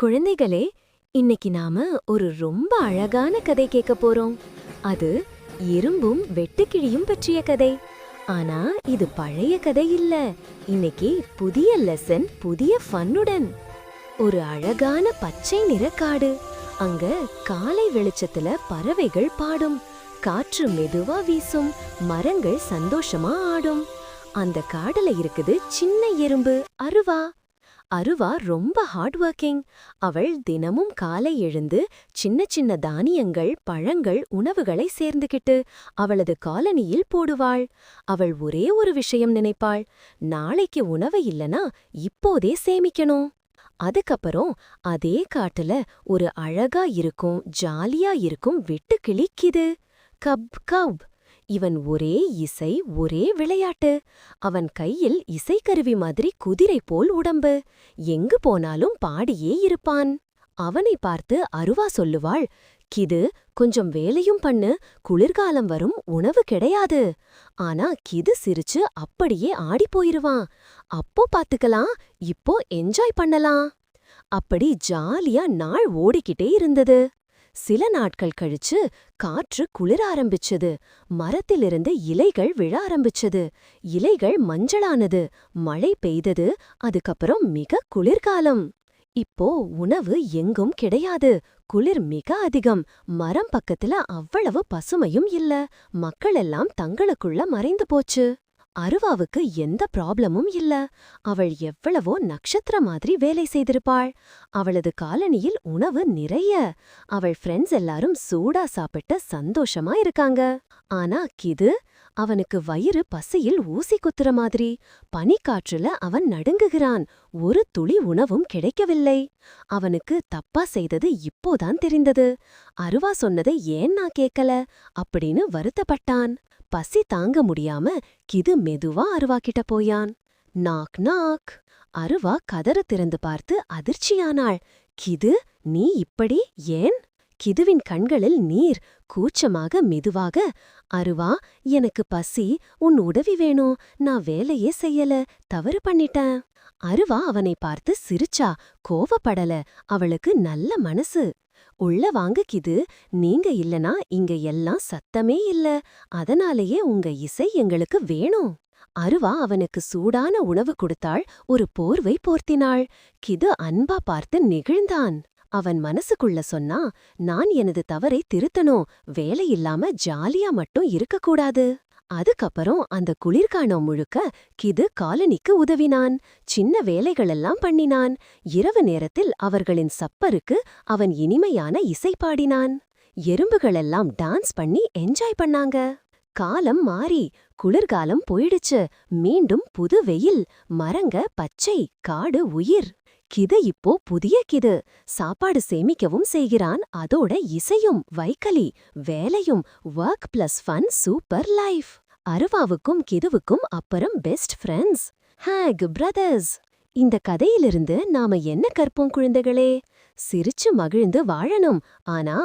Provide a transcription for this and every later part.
குழந்தைகளே, இன்னைக்கு நாம ஒரு ரொம்ப அழகான கதை கேட்க போறோம். அது எறும்பும் வெட்டுக்கிளியும் பற்றிய கதை. ஆனா இது பழைய கதை இல்ல. இன்னைக்கு புதிய லெசன், புதிய ஃபன்னுடன். ஒரு அழகான பச்சை நிற காடு. அங்க காலை வெளிச்சத்துல பறவைகள் பாடும், காற்று மெதுவா வீசும், மரங்கள் சந்தோஷமா ஆடும். அந்த காடுல இருக்குது சின்ன எறும்பு அருவா. அருவா ரொம்ப ஹார்ட் ஒர்க்கிங். அவள் தினமும் காலை எழுந்து சின்ன சின்ன தானியங்கள், பழங்கள், உணவுகளை சேர்ந்துகிட்டு அவளது காலனியில் போடுவாள். அவள் ஒரே ஒரு விஷயம் நினைப்பாள், நாளைக்கு உணவு இல்லனா இப்போதே சேமிக்கணும். அதுக்கப்புறம் அதே காட்டுல ஒரு அழகா இருக்கும், ஜாலியா இருக்கும் வெட்டுக்கிளி கிது. Cup cup. இவன் ஒரே இசை, ஒரே விளையாட்டு. அவன் கையில் இசைக்கருவி மாதிரி குதிரை போல் உடம்பு. எங்கு போனாலும் பாடியே இருப்பான். அவனை பார்த்து அருவா சொல்லுவாள், கிது, கொஞ்சம் வேலையும் பண்ணு, குளிர்காலம் வரும், உணவு கிடையாது. ஆனா கிது சிரிச்சு அப்படியே ஆடிப் போயிருவான். அப்போ பாத்துக்கலாம், இப்போ என்ஜாய் பண்ணலாம். அப்படி ஜாலியா நாள் ஓடிக்கிட்டே இருந்தது. சில நாட்கள் கழிச்சு காற்று குளிர ஆரம்பிச்சது. மரத்திலிருந்து இலைகள் விழ ஆரம்பிச்சது. இலைகள் மஞ்சளானது. மழை பெய்தது. அதுக்கப்புறம் மிக குளிர்காலம். இப்போ உணவு எங்கும் கிடையாது. குளிர் மிக அதிகம். மரம் பக்கத்துல அவ்வளவு பசுமையும் இல்ல. மக்களெல்லாம் தங்களுக்குள்ள மறைந்து போச்சு. அருவாவுக்கு எந்த ப்ராப்ளமும் இல்ல. அவள் எவ்வளவோ நட்சத்திர மாதிரி வேலை செய்திருப்பாள். அவளது காலனியில் உணவு நிறைய. அவள் ஃப்ரெண்ட்ஸ் எல்லாரும் சூடா சாப்பிட்ட சந்தோஷமா இருக்காங்க. ஆனா கிது, அவனுக்கு வயிறு பசியில் ஊசி குத்துற மாதிரி. பனிக்காற்றுல அவன் நடுங்குகிறான். ஒரு துளி உணவும் கிடைக்கவில்லை. அவனுக்கு தப்பா செய்தது இப்போதான் தெரிந்தது. அருவா சொன்னதை ஏன் நான் கேட்கல அப்படின்னு வருத்தப்பட்டான். பசி தாங்க முடியாம கிது மெதுவா அருவா கிட்ட போயான். Knock knock. அருவா கதறு திறந்து பார்த்து அதிர்ச்சியானாள். கிது, நீ இப்படி ஏன்? கிதுவின் கண்களில் நீர். கூச்சமாக மெதுவாக, அருவா, எனக்கு பசி, உன் உதவி வேணும், நான் வேலையே செய்யல, தவறு பண்ணிட்டேன். அருவா அவனை பார்த்து சிரிச்சா. கோவப்படல. அவளுக்கு நல்ல மனசு. உள்ள வாங்க கிது, நீங்க இல்லனா இங்க எல்லாம் சத்தமே இல்ல, அதனாலேயே உங்க இசை எங்களுக்கு வேணும். அருவா அவனுக்கு சூடான உணவு கொடுத்தாள். ஒரு போர்வை போர்த்தினாள். கிது அன்பா பார்த்து நெகிழ்ந்தான். அவன் மனசுக்குள்ள சொன்னா, நான் எனது தவறை திருத்தணும், வேலையில்லாம ஜாலியா மட்டும் இருக்கக்கூடாது. அதுக்கப்புறம் அந்த குளிர்காலம் முழுக்க கிது காலனிக்கு உதவினான். சின்ன வேலைகளெல்லாம் பண்ணினான். இரவு நேரத்தில் அவர்களின் சப்பருக்கு அவன் இனிமையான இசை பாடினான். எறும்புகளெல்லாம் டான்ஸ் பண்ணி என்ஜாய் பண்ணாங்க. காலம் மாறி குளிர்காலம் போயிடுச்சு. மீண்டும் புது வெயில். மரங்க பச்சை, காடு உயிர். கிது இப்போ புதிய கிது. சாப்பாடு சேமிக்கவும் செய்கிறான். அதோட இசையும், வைக்கலி, வேலையும், work plus fun, super life. அருவாவுக்கும் கிதுவுக்கும் அப்புறம் பெஸ்ட் ஃப்ரெண்ட்ஸ், ஹேக் பிரதர்ஸ். இந்த கதையிலிருந்து நாம என்ன கற்போம் குழந்தைகளே? சிரிச்சு மகிழ்ந்து வாழணும். ஆனா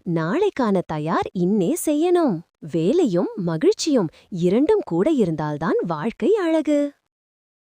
நாளைக்கான தயார் இன்னே செய்யணும். வேலையும் மகிழ்ச்சியும் இரண்டும் கூட இருந்தால்தான் வாழ்க்கை அழகு.